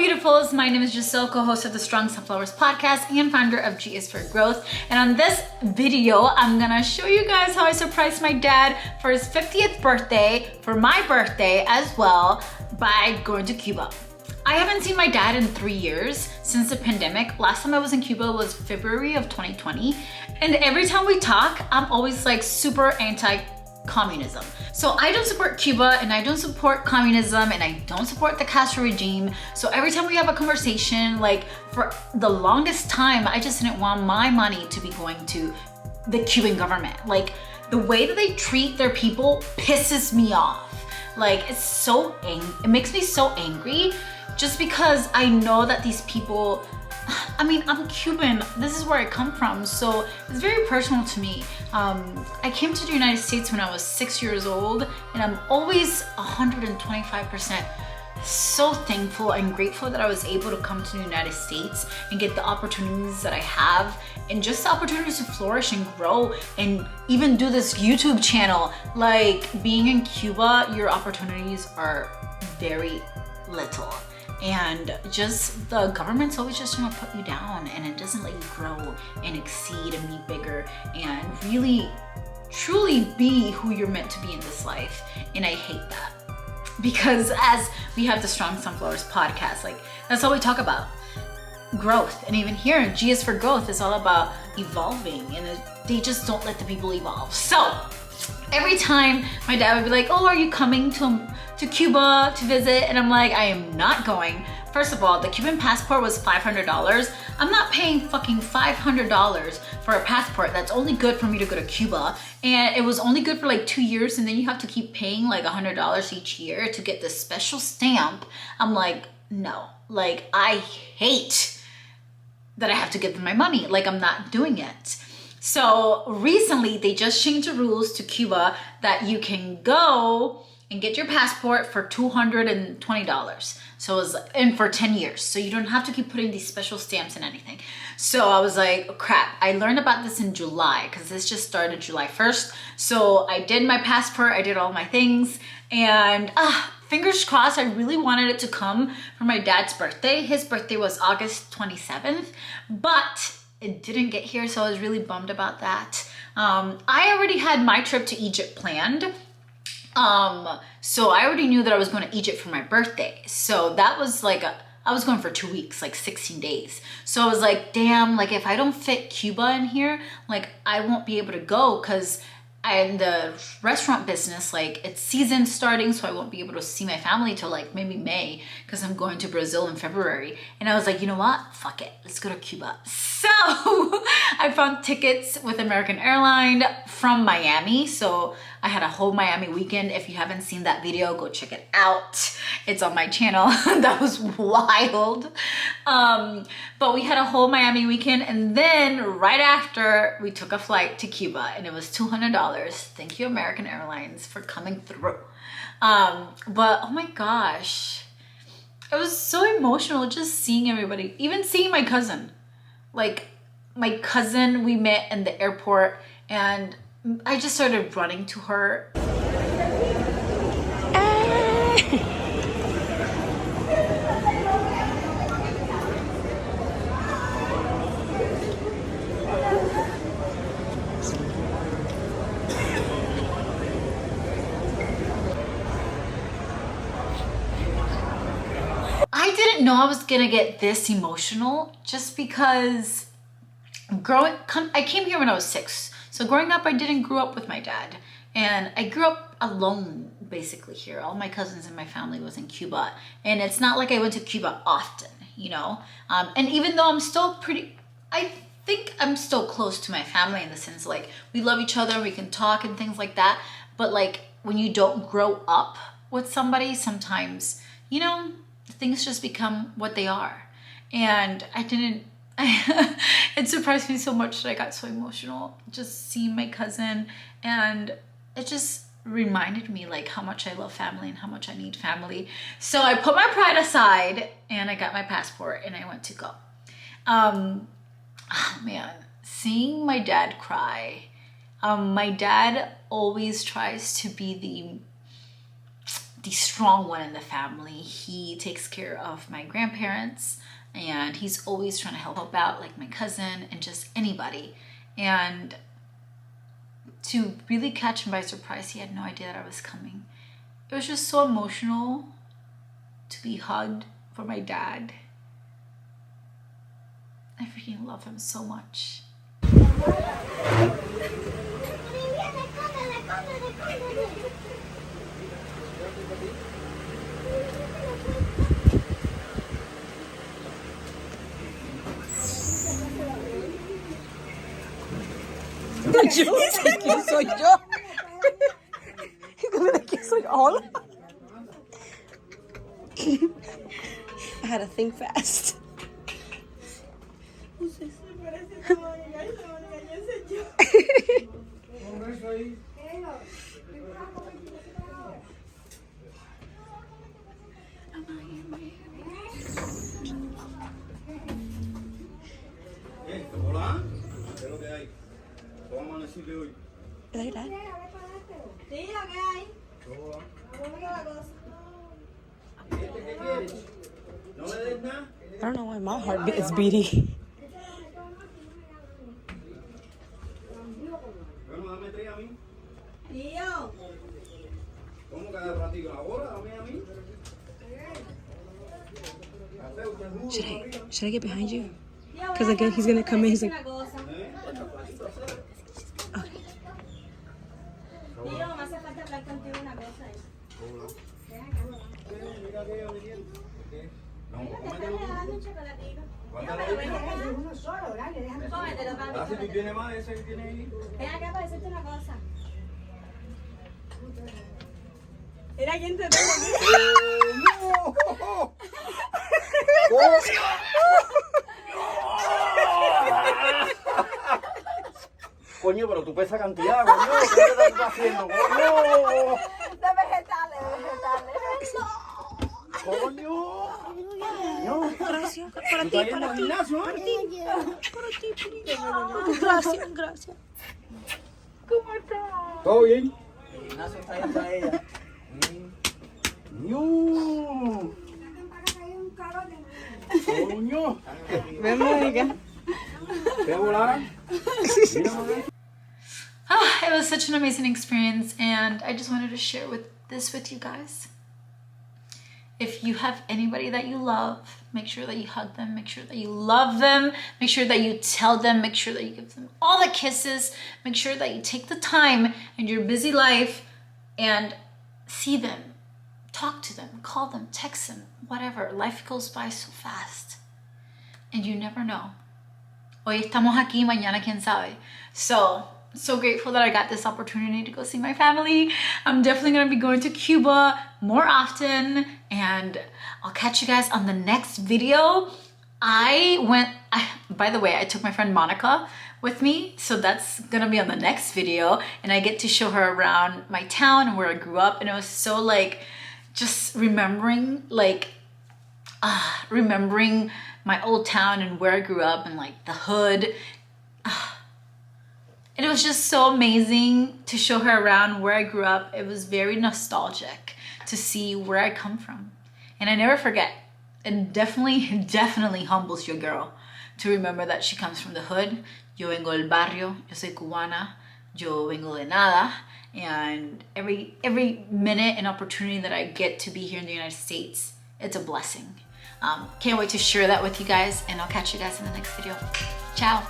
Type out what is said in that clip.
beautifuls, my name is Giselle, co-host of the Strong Sunflowers podcast and founder of G is for Growth. And on this video, I'm gonna show you guys how I surprised my dad for his 50th birthday, for my birthday as well, by going to Cuba. I haven't seen my dad in 3 years since the pandemic. Last time I was in Cuba was February of 2020. And every time we talk, I'm always like super anti-communism. So I don't support Cuba and I don't support communism and I don't support the Castro regime. So every time we have a conversation, like for the longest time, I just didn't want my money to be going to the Cuban government. Like the way that they treat their people pisses me off. Like it's so it makes me so angry just because I know that these people, I mean, I'm Cuban, this is where I come from, so it's very personal to me. I came to the United States when I was 6 years old, and I'm always 125% so thankful and grateful that I was able to come to the United States and get the opportunities that I have, and just the opportunities to flourish and grow and even do this YouTube channel. Like being in Cuba, your opportunities are very little. And just the government's always just gonna put you down and it doesn't let you grow and exceed and be bigger and really truly be who you're meant to be in this life. And I hate that, because as we have the Strong Sunflowers podcast, like that's all we talk about, growth. And even here, G is for Growth is all about evolving, and they just don't let the people evolve. So every time my dad would be like, oh, are you coming to Cuba to visit? And I'm like, I am not going. First of all, the Cuban passport was $500. I'm not paying fucking $500 for a passport that's only good for me to go to Cuba. And it was only good for like 2 years, and then you have to keep paying like $100 each year to get this special stamp. I'm like, no, like I hate that I have to give them my money. Like I'm not doing it. So recently they just changed the rules to Cuba that you can go and get your passport for $220. So it was, and for 10 years. So you don't have to keep putting these special stamps and anything. So I was like, oh, crap. I learned about this in July because this just started July 1st. So I did my passport, I did all my things, and fingers crossed, I really wanted it to come for my dad's birthday. His birthday was August 27th, but it didn't get here, so I was really bummed about that. I already had my trip to Egypt planned. So I already knew that I was going to Egypt for my birthday. So that was like I was going for 2 weeks, like 16 days. So I was like, damn, like if I don't fit Cuba in here, like I won't be able to go, because in the restaurant business, like it's season starting, so I won't be able to see my family till like maybe May, because I'm going to Brazil in February. And I was like, you know what? Fuck it. Let's go to Cuba. So I found tickets with American Airlines from Miami. So I had a whole Miami weekend. If you haven't seen that video, go check it out. It's on my channel. That was wild. But we had a whole Miami weekend, and then right after we took a flight to Cuba, and it was $200. Thank you, American Airlines, for coming through. But oh my gosh, it was so emotional just seeing everybody, even seeing my cousin. Like my cousin, we met in the airport, and I just started running to her. I didn't know I was gonna get this emotional, just because I came here when I was 6. So growing up, I didn't grow up with my dad, and I grew up alone basically here. All my cousins and my family was in Cuba, and it's not like I went to Cuba often, you know? And even though I'm still I think I'm still close to my family in the sense like we love each other, we can talk and things like that. But like when you don't grow up with somebody, sometimes, you know, things just become what they are. And it surprised me so much that I got so emotional just seeing my cousin, and it just reminded me like how much I love family and how much I need family. So I put my pride aside and I got my passport and I went to go. Oh man, seeing my dad cry. My dad always tries to be the strong one in the family. He takes care of my grandparents, and he's always trying to help out, like my cousin and just anybody. And to really catch him by surprise, he had no idea that I was coming. It was just so emotional to be hugged for my dad. I freaking love him so much. ¿Quién soy yo? ¿Quién soy yo? I had to think fast. Hola, ¿qué es lo que hay? ¿Cómo amaneciste hoy? ¿Verdad, verdad? Tía, ¿qué hay? Hola. ¿Cómo queda la cosa? ¿Qué quieres? ¿No le des nada? I don't know why my heart is beating. Bueno, dame 3 a mí. Tío. ¿Cómo cada ratito? ¿Ahora? Dame a mí. Should I get behind you? Tío, 'Cause again, he's gonna come in, he's like- Una cosa. Okay. Tío, me hace falta hablar contigo una cosa. Ven acá, Mira que yo venía. No, Te cómetelo están tú. regalando un chocolatito. Guárdalo Tío, pero ven ahí. acá. Uno solo, dale, déjame. Cómetelo, papi. Ah, si tú tienes más de ese que tienes ahí. Ven acá para decirte una cosa. Mira quién te tengo aquí. ¡No! Coño, pero tú pesas cantidad, coño. ¿Qué te estás haciendo, coño? De vegetales, Coño. No. Gracias. ¿Tú Para ti, estás yendo para al ti. gimnasio, Para eh? ti. Para ti, para ti. Gracias, gracias. ¿Cómo estás? ¿Todo bien? El gimnasio está yendo a ella. ¡No! ¡Coño! Ven, Mónica. ¿Qué volar? It was such an amazing experience, and I just wanted to share this with you guys. If you have anybody that you love, make sure that you hug them, make sure that you love them, make sure that you tell them, make sure that you give them all the kisses, make sure that you take the time in your busy life and see them, talk to them, call them, text them, whatever. Life goes by so fast, and you never know. Hoy estamos aquí, mañana quién sabe. So grateful that I got this opportunity to go see my family. I'm definitely gonna be going to Cuba more often, and I'll catch you guys on the next video. By the way, I took my friend Monica with me, so that's gonna be on the next video, and I get to show her around my town and where I grew up, and it was so like, just remembering my old town and where I grew up and like the hood. And it was just so amazing to show her around where I grew up. It was very nostalgic to see where I come from. And I never forget. It definitely humbles your girl to remember that she comes from the hood. Yo vengo del barrio, yo soy cubana, yo vengo de nada. And every minute and opportunity that I get to be here in the United States, it's a blessing. Can't wait to share that with you guys, and I'll catch you guys in the next video. Ciao.